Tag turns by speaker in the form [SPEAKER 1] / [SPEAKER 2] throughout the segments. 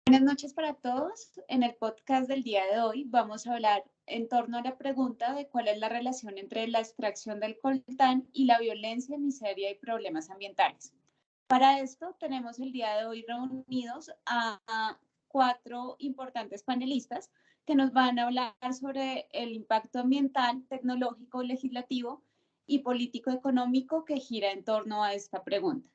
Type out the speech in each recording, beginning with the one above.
[SPEAKER 1] Buenas noches para todos. En el podcast del día de hoy vamos a hablar en torno a la pregunta de cuál es la relación entre la extracción del coltán y la violencia, miseria y problemas ambientales. Para esto tenemos el día de hoy reunidos a cuatro importantes panelistas que nos van a hablar sobre el impacto ambiental, tecnológico, legislativo y político-económico que gira en torno a esta pregunta.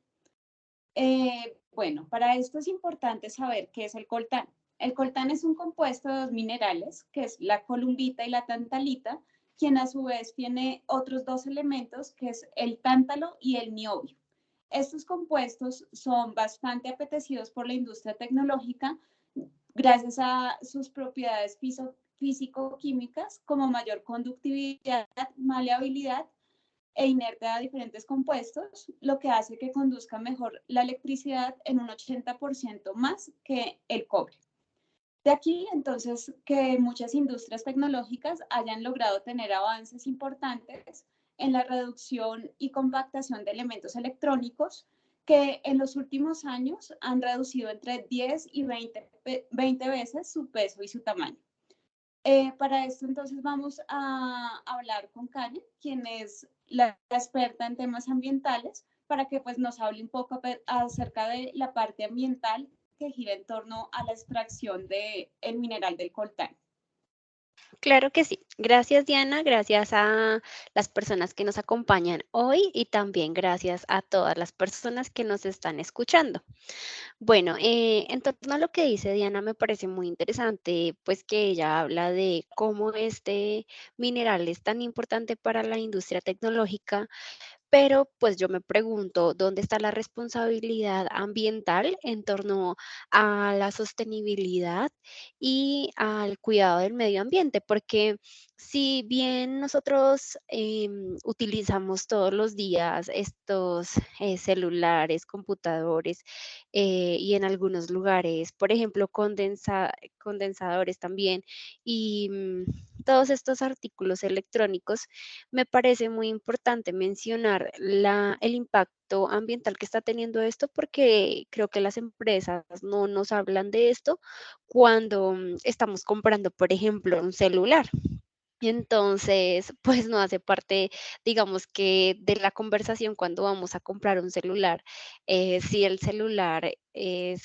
[SPEAKER 1] Bueno, para esto es importante saber qué es el coltán. El coltán es un compuesto de dos minerales, que es la columbita y la tantalita, quien a su vez tiene otros dos elementos, que es el tántalo y el niobio. Estos compuestos son bastante apetecidos por la industria tecnológica gracias a sus propiedades físico-químicas como mayor conductividad, maleabilidad e inerte a diferentes compuestos, lo que hace que conduzca mejor la electricidad en un 80% más que el cobre. De aquí, entonces, que muchas industrias tecnológicas hayan logrado tener avances importantes en la reducción y compactación de elementos electrónicos que en los últimos años han reducido entre 10 y 20 veces su peso y su tamaño. Para esto entonces vamos a hablar con Karen, quien es la experta en temas ambientales, para que pues nos hable un poco acerca de la parte ambiental que gira en torno a la extracción del mineral del coltán.
[SPEAKER 2] Claro que sí. Gracias, Diana. Gracias a las personas que nos acompañan hoy y también gracias a todas las personas que nos están escuchando. Bueno, en torno a lo que dice Diana, me parece muy interesante, pues que ella habla de cómo este mineral es tan importante para la industria tecnológica, pero pues yo me pregunto, ¿dónde está la responsabilidad ambiental en torno a la sostenibilidad y al cuidado del medio ambiente? Porque si bien nosotros utilizamos todos los días estos celulares, computadores y en algunos lugares, por ejemplo, condensadores también y todos estos artículos electrónicos, me parece muy importante mencionar el impacto ambiental que está teniendo esto porque creo que las empresas no nos hablan de esto cuando estamos comprando, por ejemplo, un celular. Entonces, pues no hace parte, digamos que de la conversación cuando vamos a comprar un celular, si el celular se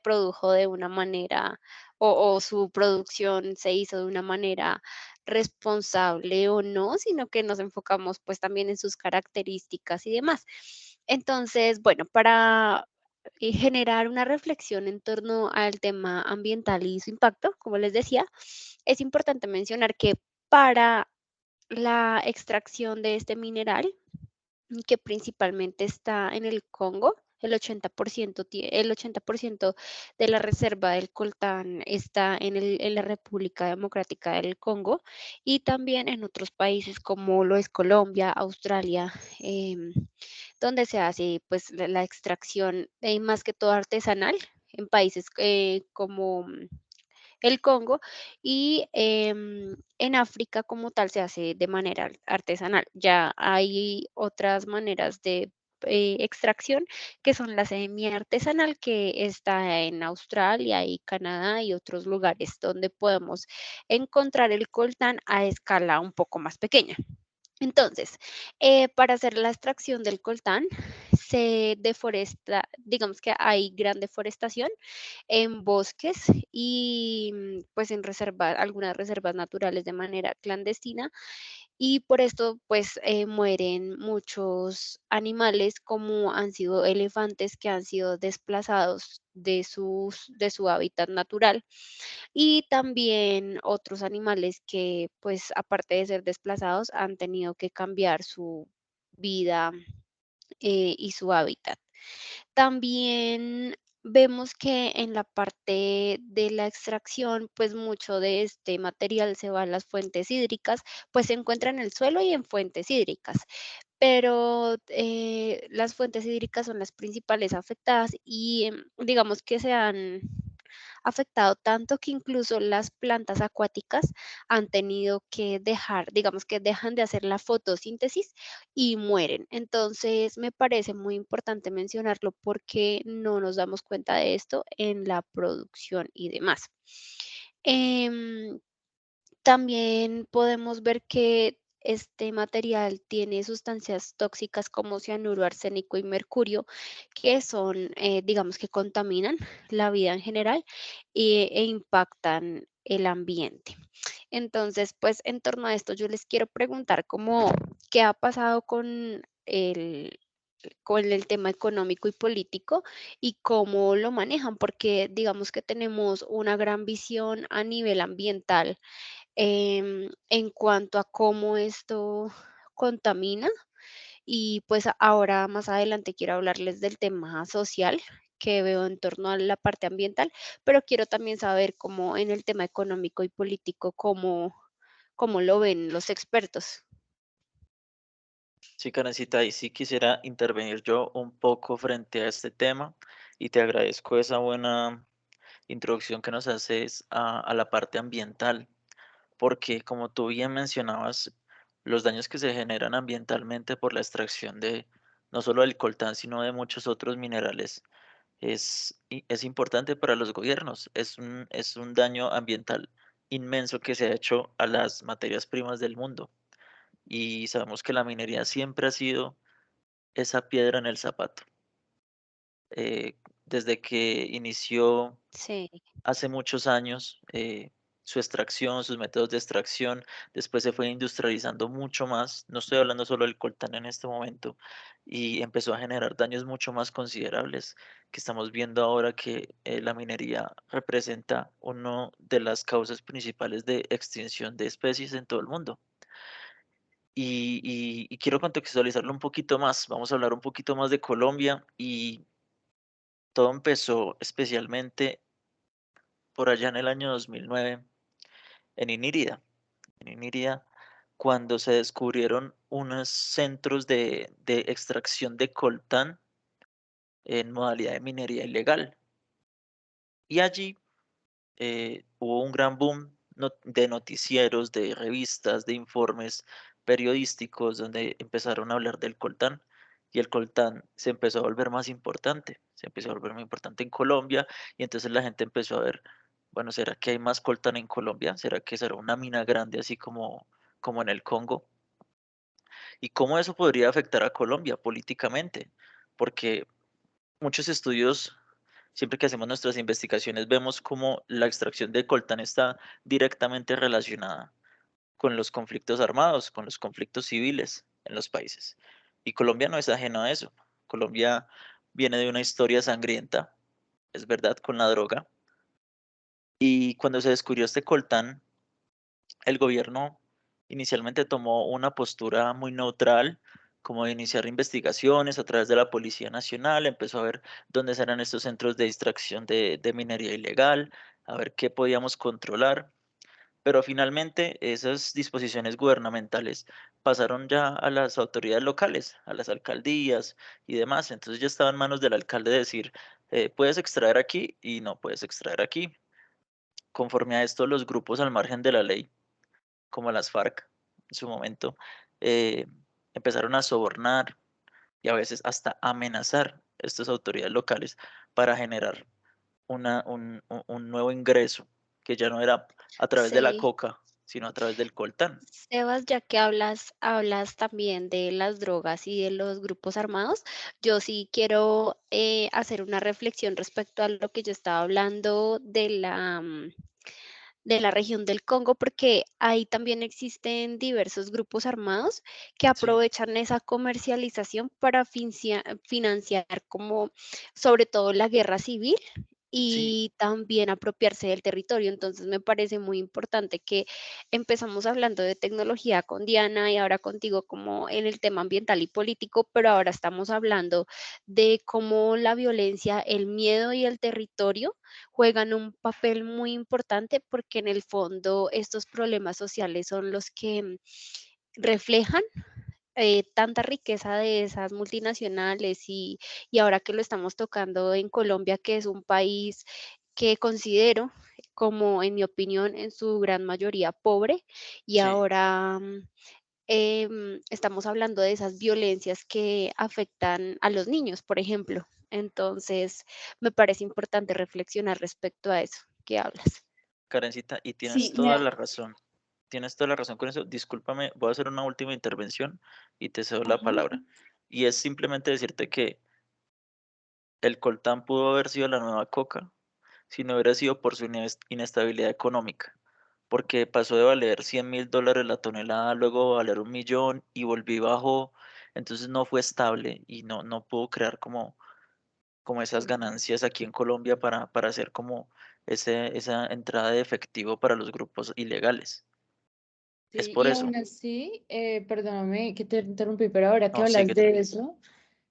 [SPEAKER 2] produjo de una manera o su producción se hizo de una manera responsable o no, sino que nos enfocamos pues también en sus características y demás. Entonces, bueno, para generar una reflexión en torno al tema ambiental y su impacto, como les decía, es importante mencionar que para la extracción de este mineral, que principalmente está en el Congo, el 80% de la reserva del coltán está en la República Democrática del Congo y también en otros países como lo es Colombia, Australia, donde se hace pues la extracción más que todo artesanal en países como el Congo y en África como tal se hace de manera artesanal. Ya hay otras maneras de extracción que son la semiartesanal que está en Australia y Canadá y otros lugares donde podemos encontrar el coltán a escala un poco más pequeña. Entonces, para hacer la extracción del coltán se deforesta, digamos que hay gran deforestación en bosques y pues en algunas reservas naturales de manera clandestina y por esto pues mueren muchos animales como han sido elefantes que han sido desplazados de su hábitat natural y también otros animales que pues aparte de ser desplazados han tenido que cambiar su vida y su hábitat. También vemos que en la parte de la extracción, pues mucho de este material se va a las fuentes hídricas, pues se encuentra en el suelo y en fuentes hídricas, pero las fuentes hídricas son las principales afectadas y digamos que se han afectado tanto que incluso las plantas acuáticas han tenido que dejar, digamos que dejan de hacer la fotosíntesis y mueren. Entonces, me parece muy importante mencionarlo porque no nos damos cuenta de esto en la producción y demás. Em, También podemos ver que este material tiene sustancias tóxicas como cianuro, arsénico y mercurio, que son, digamos que contaminan la vida en general e impactan el ambiente. Entonces, pues en torno a esto, yo les quiero preguntar cómo, ¿qué ha pasado con el tema económico y político y cómo lo manejan? Porque digamos que tenemos una gran visión a nivel ambiental en cuanto a cómo esto contamina y pues ahora más adelante quiero hablarles del tema social que veo en torno a la parte ambiental, pero quiero también saber cómo en el tema económico y político, cómo lo ven los expertos.
[SPEAKER 3] Sí, Karencita, y sí quisiera intervenir yo un poco frente a este tema y te agradezco esa buena introducción que nos haces a la parte ambiental, porque como tú bien mencionabas, los daños que se generan ambientalmente por la extracción de no solo del coltán, sino de muchos otros minerales es importante para los gobiernos. Es un daño ambiental inmenso que se ha hecho a las materias primas del mundo. Y sabemos que la minería siempre ha sido esa piedra en el zapato. Desde que inició
[SPEAKER 2] Sí,
[SPEAKER 3] hace muchos años su extracción, sus métodos de extracción, después se fue industrializando mucho más, no estoy hablando solo del coltán en este momento, y empezó a generar daños mucho más considerables, que estamos viendo ahora que la minería representa una de las causas principales de extinción de especies en todo el mundo. Y quiero contextualizarlo un poquito más. Vamos a hablar un poquito más de Colombia y todo empezó especialmente por allá en el año 2009 en Inírida. En Inírida, cuando se descubrieron unos centros de extracción de coltán en modalidad de minería ilegal. Y allí hubo un gran boom de noticieros, de revistas, de informes periodísticos donde empezaron a hablar del coltán y el coltán se empezó a volver más importante, se empezó a volver muy importante en Colombia y entonces la gente empezó a ver, bueno, ¿será que hay más coltán en Colombia? ¿Será que será una mina grande así como en el Congo? ¿Y cómo eso podría afectar a Colombia políticamente? Porque muchos estudios, siempre que hacemos nuestras investigaciones, vemos cómo la extracción de coltán está directamente relacionada con los conflictos armados, con los conflictos civiles en los países. Y Colombia no es ajeno a eso. Colombia viene de una historia sangrienta, es verdad, con la droga. Y cuando se descubrió este coltán, el gobierno inicialmente tomó una postura muy neutral, como de iniciar investigaciones a través de la Policía Nacional, empezó a ver dónde serán estos centros de extracción de minería ilegal, a ver qué podíamos controlar, pero finalmente esas disposiciones gubernamentales pasaron ya a las autoridades locales, a las alcaldías y demás, entonces ya estaba en manos del alcalde decir, puedes extraer aquí y no puedes extraer aquí. Conforme a esto, los grupos al margen de la ley como las FARC en su momento, eh, empezaron a sobornar y a veces hasta amenazar a estas autoridades locales para generar un nuevo ingreso, que ya no era a través de la
[SPEAKER 2] sí.
[SPEAKER 3] coca, sino a través del coltán.
[SPEAKER 2] Sebas, ya que hablas también de las drogas y de los grupos armados, yo sí quiero hacer una reflexión respecto a lo que yo estaba hablando de la región del Congo, porque ahí también existen diversos grupos armados que
[SPEAKER 3] Sí,
[SPEAKER 2] aprovechan esa comercialización para financiar como sobre todo la guerra civil
[SPEAKER 3] sí,
[SPEAKER 2] y también apropiarse del territorio. Entonces me parece muy importante que empezamos hablando de tecnología con Diana y ahora contigo como en el tema ambiental y político, pero ahora estamos hablando de cómo la violencia, el miedo y el territorio juegan un papel muy importante porque en el fondo estos problemas sociales son los que reflejan tanta riqueza de esas multinacionales y ahora que lo estamos tocando en Colombia, que es un país que considero como, en mi opinión, en su gran mayoría pobre, y
[SPEAKER 3] Sí,
[SPEAKER 2] ahora estamos hablando de esas violencias que afectan a los niños, por ejemplo. Entonces, me parece importante reflexionar respecto a eso que hablas.
[SPEAKER 3] Karencita, y tienes
[SPEAKER 1] Sí,
[SPEAKER 3] toda
[SPEAKER 1] mira,
[SPEAKER 3] la razón. Tienes toda la razón con eso. Discúlpame, voy a hacer una última intervención y te cedo la
[SPEAKER 1] ajá.
[SPEAKER 3] palabra. Y es simplemente decirte que el coltán pudo haber sido la nueva coca si no hubiera sido por su inestabilidad económica, porque pasó de valer $100.000 la tonelada, luego a valer 1.000.000 y volvió y bajó, entonces no fue estable y no pudo crear como esas ganancias aquí en Colombia para hacer como esa entrada de efectivo para los grupos ilegales. Es
[SPEAKER 4] Sí,
[SPEAKER 3] por
[SPEAKER 4] y
[SPEAKER 3] eso.
[SPEAKER 4] aún así, perdóname que te interrumpí, pero ahora que
[SPEAKER 3] No,
[SPEAKER 4] hablas
[SPEAKER 3] sigue
[SPEAKER 4] de
[SPEAKER 3] tranquilo.
[SPEAKER 4] eso,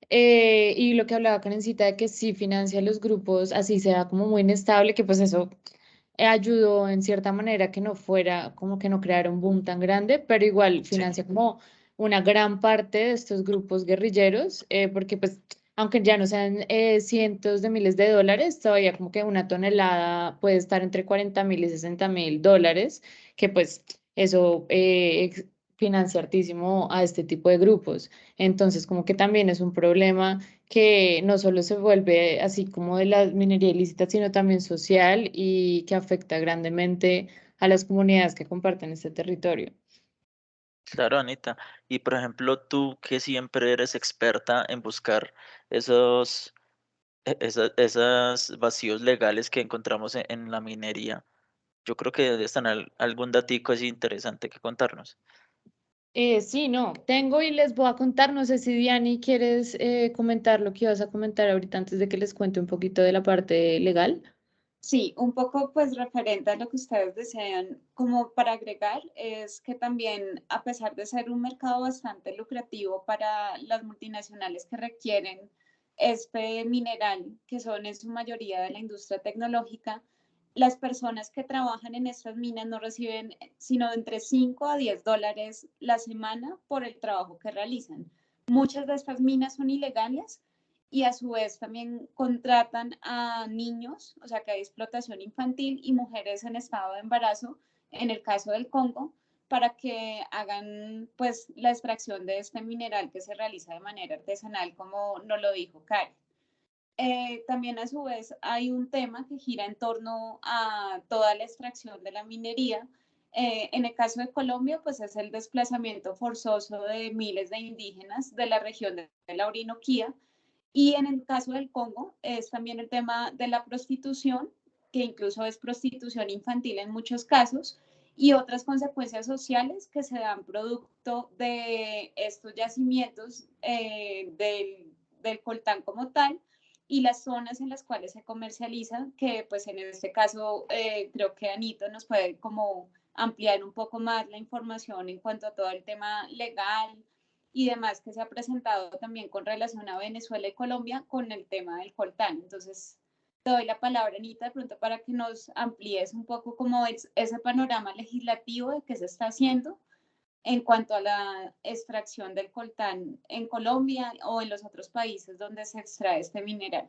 [SPEAKER 4] y lo que hablaba Karencita de que sí financia los grupos, así sea como muy inestable, que pues eso ayudó en cierta manera que no fuera, como que no creara un boom tan grande, pero igual
[SPEAKER 3] Sí,
[SPEAKER 4] financia como una gran parte de estos grupos guerrilleros, porque pues aunque ya no sean cientos de miles de dólares, todavía como que una tonelada puede estar entre 40.000 y 60.000 dólares, que pues eso financia hartísimo a este tipo de grupos. Entonces como que también es un problema que no solo se vuelve así como de la minería ilícita, sino también social y que afecta grandemente a las comunidades que comparten este territorio.
[SPEAKER 3] claro, Anita. Y por ejemplo, tú que siempre eres experta en buscar esos, esas vacíos legales que encontramos en la minería, yo creo que debe estar algún datico así interesante que contarnos.
[SPEAKER 4] Sí, no, tengo y les voy a contar, no sé si Diani quieres comentar lo que ibas a comentar ahorita antes de que les cuente un poquito de la parte legal.
[SPEAKER 1] Sí, un poco pues referente a lo que ustedes desean, como para agregar, es que también a pesar de ser un mercado bastante lucrativo para las multinacionales que requieren este mineral, que son en su mayoría de la industria tecnológica, las personas que trabajan en estas minas no reciben sino de entre 5 a 10 dólares la semana por el trabajo que realizan. Muchas de estas minas son ilegales y a su vez también contratan a niños, o sea que hay explotación infantil y mujeres en estado de embarazo, en el caso del Congo, para que hagan pues la extracción de este mineral que se realiza de manera artesanal, como nos lo dijo Karen. También a su vez hay un tema que gira en torno a toda la extracción de la minería. En el caso de Colombia, pues es el desplazamiento forzoso de miles de indígenas de la región de la Orinoquía, y en el caso del Congo es también el tema de la prostitución, que incluso es prostitución infantil en muchos casos, y otras consecuencias sociales que se dan producto de estos yacimientos del coltán como tal y las zonas en las cuales se comercializa, que pues en este caso creo que Anito nos puede como ampliar un poco más la información en cuanto a todo el tema legal y demás que se ha presentado también con relación a Venezuela y Colombia con el tema del coltán. Entonces, te doy la palabra, Anita, de pronto para que nos amplíes un poco cómo es ese panorama legislativo de qué se está haciendo en cuanto a la extracción del coltán en Colombia o en los otros países donde se extrae este mineral.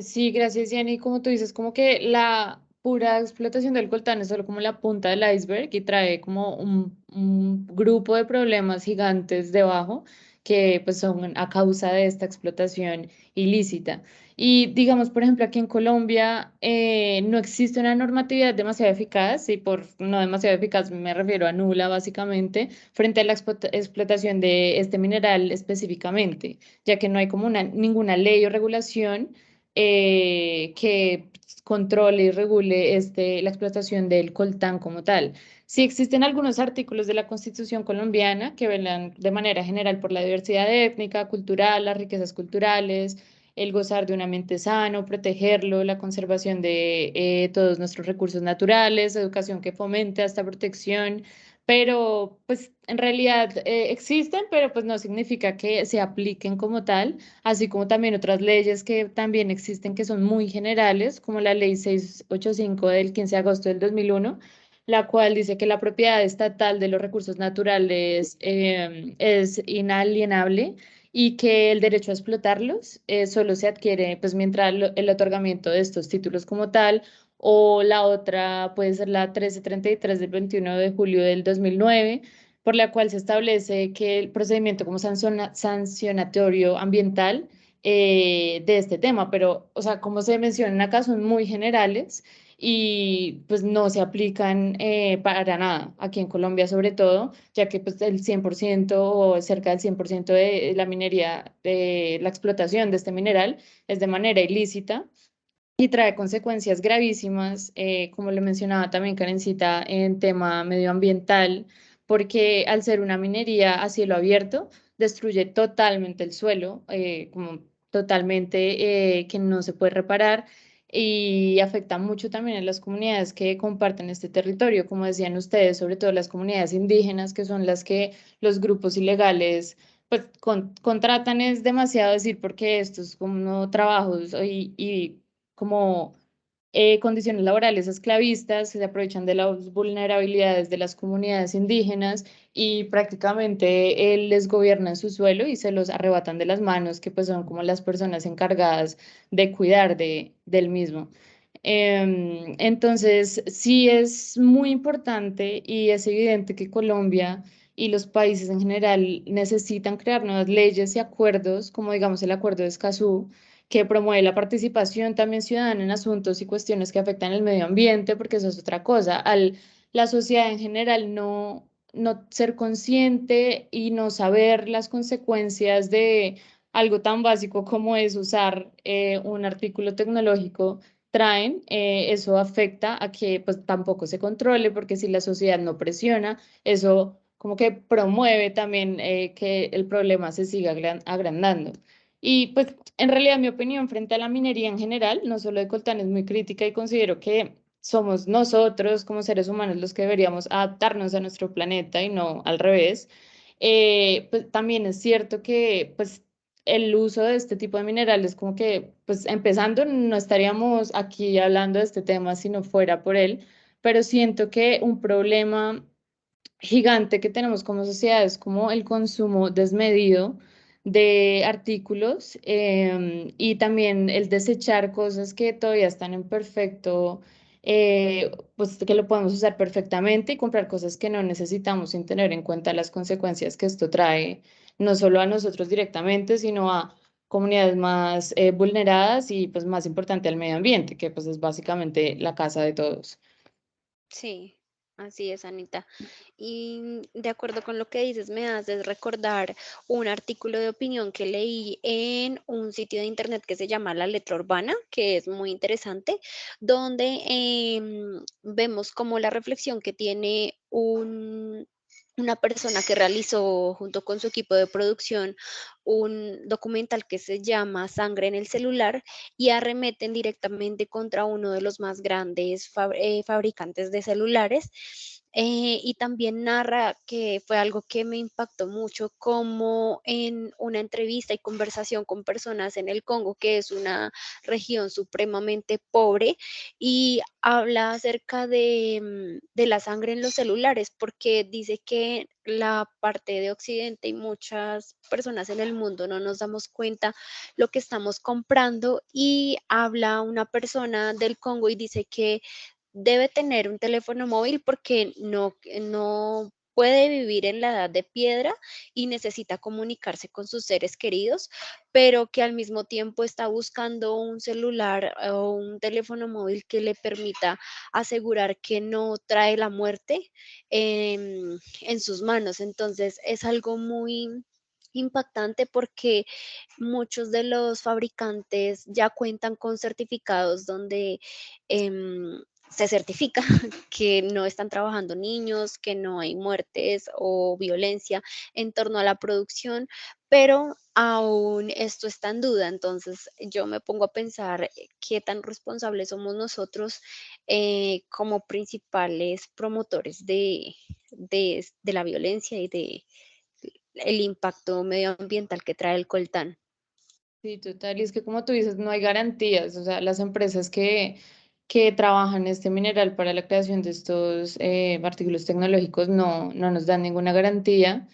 [SPEAKER 4] Sí, gracias, Jenny. Como tú dices, como que la pura explotación del coltán es solo como la punta del iceberg y trae como un grupo de problemas gigantes debajo que pues son a causa de esta explotación ilícita. Y digamos, por ejemplo, aquí en Colombia no existe una normatividad demasiado eficaz y por no demasiado eficaz me refiero a nula básicamente frente a la explotación de este mineral específicamente, ya que no hay como ninguna ley o regulación que controle y regule la explotación del coltán como tal. Sí existen algunos artículos de la Constitución colombiana que velan de manera general por la diversidad étnica, cultural, las riquezas culturales, el gozar de un ambiente sano, protegerlo, la conservación de todos nuestros recursos naturales, educación que fomente esta protección, pero pues en realidad existen, pero pues no significa que se apliquen como tal, así como también otras leyes que también existen que son muy generales, como la ley 685 del 15 de agosto del 2001, la cual dice que la propiedad estatal de los recursos naturales es inalienable y que el derecho a explotarlos solo se adquiere pues mientras el otorgamiento de estos títulos como tal, o la otra puede ser la 1333 del 21 de julio del 2009, por la cual se establece que el procedimiento como sancionatorio ambiental de este tema, pero, o sea, como se mencionan acá, son muy generales y pues no se aplican para nada aquí en Colombia sobre todo, ya que pues el 100% o cerca del 100% de la minería, de la explotación de este mineral es de manera ilícita y trae consecuencias gravísimas, como le mencionaba también Karencita, en tema medioambiental, porque al ser una minería a cielo abierto, destruye totalmente el suelo, como totalmente que no se puede reparar y afecta mucho también a las comunidades que comparten este territorio, como decían ustedes, sobre todo las comunidades indígenas, que son las que los grupos ilegales pues contratan, es demasiado decir porque estos como trabajos y como condiciones laborales esclavistas que se aprovechan de las vulnerabilidades de las comunidades indígenas y prácticamente les gobiernan su suelo y se los arrebatan de las manos, que pues son como las personas encargadas de cuidar del mismo. Entonces, sí es muy importante y es evidente que Colombia y los países en general necesitan crear nuevas leyes y acuerdos, como digamos el Acuerdo de Escazú, que promueve la participación también ciudadana en asuntos y cuestiones que afectan el medio ambiente, porque eso es otra cosa. Al la sociedad en general no ser consciente y no saber las consecuencias de algo tan básico como es usar un artículo tecnológico, eso afecta a que pues tampoco se controle, porque si la sociedad no presiona, eso como que promueve también que el problema se siga agrandando. Y pues en realidad mi opinión frente a la minería en general, no solo de coltán, es muy crítica y considero que somos nosotros como seres humanos los que deberíamos adaptarnos a nuestro planeta y no al revés. Pues también es cierto que pues el uso de este tipo de minerales como que pues empezando no estaríamos aquí hablando de este tema si no fuera por él, pero siento que un problema gigante que tenemos como sociedad es como el consumo desmedido de artículos y también el desechar cosas que todavía están en perfecto, pues que lo podemos usar perfectamente y comprar cosas que no necesitamos sin tener en cuenta las consecuencias que esto trae, no solo a nosotros directamente, sino a comunidades más vulneradas y pues más importante al medio ambiente, que pues es básicamente la casa de todos.
[SPEAKER 2] Sí, así es, Anita. Y de acuerdo con lo que dices, me haces recordar un artículo de opinión que leí en un sitio de internet que se llama La Letra Urbana, que es muy interesante, donde vemos como la reflexión que tiene una persona que realizó junto con su equipo de producción un documental que se llama Sangre en el celular y arremeten directamente contra uno de los más grandes fabricantes de celulares. Y también narra que fue algo que me impactó mucho, como en una entrevista y conversación con personas en el Congo, que es una región supremamente pobre, y habla acerca de la sangre en los celulares, porque dice que la parte de Occidente y muchas personas en el mundo no nos damos cuenta lo que estamos comprando, y habla una persona del Congo y dice que debe tener un teléfono móvil porque no puede vivir en la edad de piedra y necesita comunicarse con sus seres queridos, pero que al mismo tiempo está buscando un celular o un teléfono móvil que le permita asegurar que no trae la muerte en sus manos. Entonces es algo muy impactante porque muchos de los fabricantes ya cuentan con certificados donde se certifica que no están trabajando niños, que no hay muertes o violencia en torno a la producción, pero aún esto está en duda. Entonces yo me pongo a pensar qué tan responsables somos nosotros como principales promotores de la violencia y de el impacto medioambiental que trae el coltán.
[SPEAKER 4] Sí, total. Y es que como tú dices, no hay garantías. O sea, las empresas que trabajan este mineral para la creación de estos artículos tecnológicos no nos dan ninguna garantía.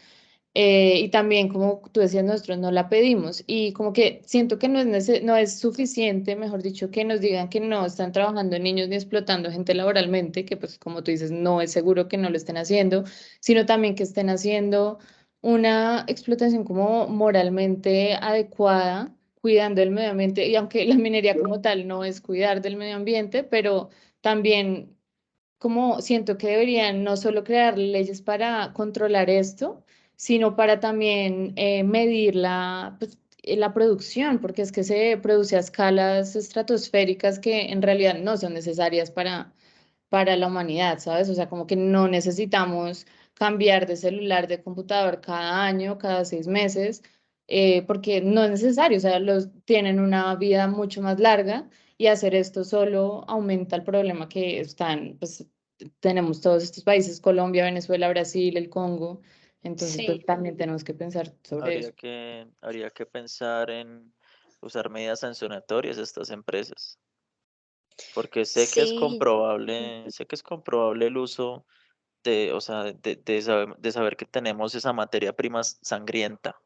[SPEAKER 4] Y también, como tú decías, nosotros no la pedimos y como que siento que no es suficiente, mejor dicho, que nos digan que no están trabajando niños ni explotando gente laboralmente, que pues como tú dices, no es seguro que no lo estén haciendo, sino también que estén haciendo una explotación como moralmente adecuada, cuidando el medio ambiente, y aunque la minería como tal no es cuidar del medio ambiente, pero también como siento que deberían no solo crear leyes para controlar esto, sino para también medir la producción, porque es que se produce a escalas estratosféricas que en realidad no son necesarias para la humanidad, ¿sabes? O sea, como que no necesitamos cambiar de celular, de computador cada año, cada 6 meses, porque no es necesario, o sea, los tienen una vida mucho más larga y hacer esto solo aumenta el problema que están, pues tenemos todos estos países, Colombia, Venezuela, Brasil, el Congo, entonces
[SPEAKER 2] Sí,
[SPEAKER 4] pues también tenemos que pensar sobre eso.
[SPEAKER 3] Habría que pensar en usar medidas sancionatorias a estas empresas, porque
[SPEAKER 2] sí.
[SPEAKER 3] sé que es comprobable el uso de, o sea, de saber que tenemos esa materia prima sangrienta,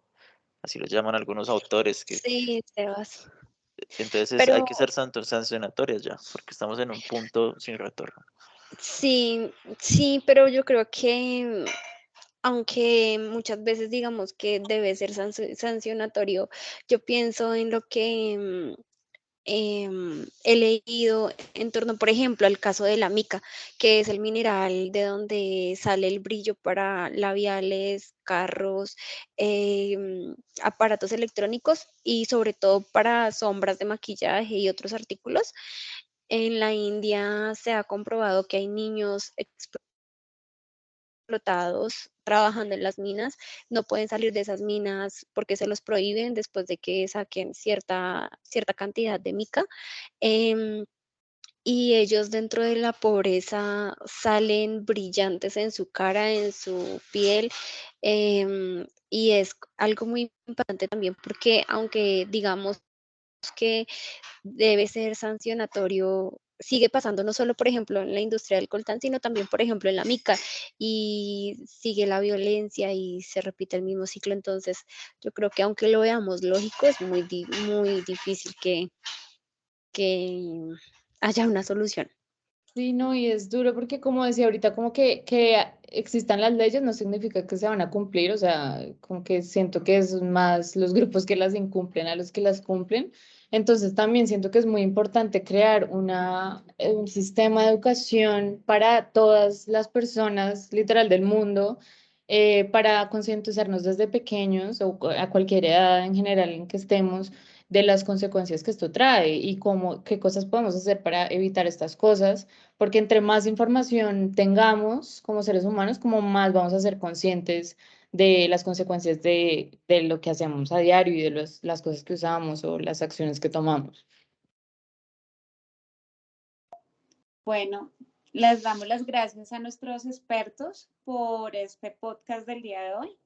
[SPEAKER 3] así lo llaman algunos autores, que
[SPEAKER 2] Sí, Sebas.
[SPEAKER 3] entonces hay
[SPEAKER 2] Pero
[SPEAKER 3] que ser sancionatorias ya, porque estamos en un punto sin retorno.
[SPEAKER 2] sí, sí, pero yo creo que aunque muchas veces digamos que debe ser sancionatorio, yo pienso en lo que he leído en torno, por ejemplo, al caso de la mica, que es el mineral de donde sale el brillo para labiales, carros, aparatos electrónicos y sobre todo para sombras de maquillaje y otros artículos. En la India se ha comprobado que hay niños explotados trabajando en las minas, no pueden salir de esas minas porque se los prohíben después de que saquen cierta cantidad de mica. em, y ellos dentro de la pobreza salen brillantes en su cara, en su piel, y es algo muy importante también porque aunque digamos que debe ser sancionatorio. Sigue pasando no solo, por ejemplo, en la industria del coltán, sino también, por ejemplo, en la mica, y sigue la violencia y se repite el mismo ciclo. Entonces, yo creo que aunque lo veamos lógico, es muy difícil que haya una solución.
[SPEAKER 4] Sí, no, y es duro porque como decía ahorita, como existan las leyes no significa que se van a cumplir, o sea, como que siento que es más los grupos que las incumplen a los que las cumplen. Entonces también siento que es muy importante crear un sistema de educación para todas las personas, literal, del mundo, para concientizarnos desde pequeños o a cualquier edad en general en que estemos de las consecuencias que esto trae y cómo, qué cosas podemos hacer para evitar estas cosas porque entre más información tengamos como seres humanos, como más vamos a ser conscientes de las consecuencias de lo que hacemos a diario y de las cosas que usamos o las acciones que tomamos.
[SPEAKER 1] Bueno, les damos las gracias a nuestros expertos por este podcast del día de hoy.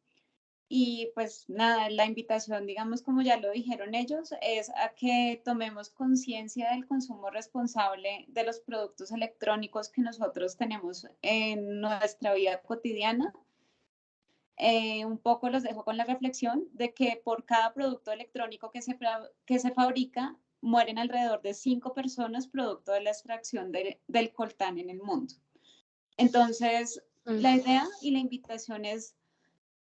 [SPEAKER 1] Y pues nada, la invitación, digamos, como ya lo dijeron ellos, es a que tomemos conciencia del consumo responsable de los productos electrónicos que nosotros tenemos en nuestra vida cotidiana. Un poco los dejo con la reflexión de que por cada producto electrónico que se fabrica, mueren alrededor de 5 personas producto de la extracción del coltán en el mundo. Entonces,
[SPEAKER 2] Mm.
[SPEAKER 1] la idea y la invitación es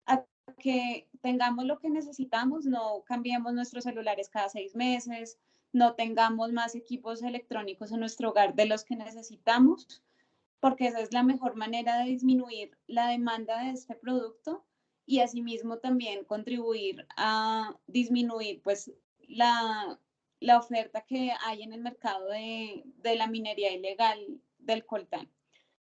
[SPEAKER 1] a que tengamos lo que necesitamos, no cambiemos nuestros celulares cada 6 meses, no tengamos más equipos electrónicos en nuestro hogar de los que necesitamos, porque esa es la mejor manera de disminuir la demanda de este producto y asimismo también contribuir a disminuir pues la oferta que hay en el mercado de la minería ilegal del coltán.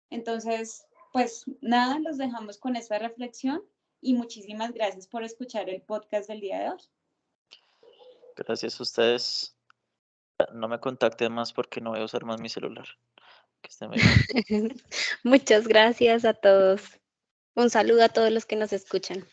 [SPEAKER 1] Entonces, pues nada, los dejamos con esta reflexión y muchísimas gracias por escuchar el podcast del día de hoy.
[SPEAKER 3] Gracias a ustedes. No me contacten más porque no voy a usar más mi celular. Que estén muy bien.
[SPEAKER 2] Muchas gracias a todos. Un saludo a todos los que nos escuchan.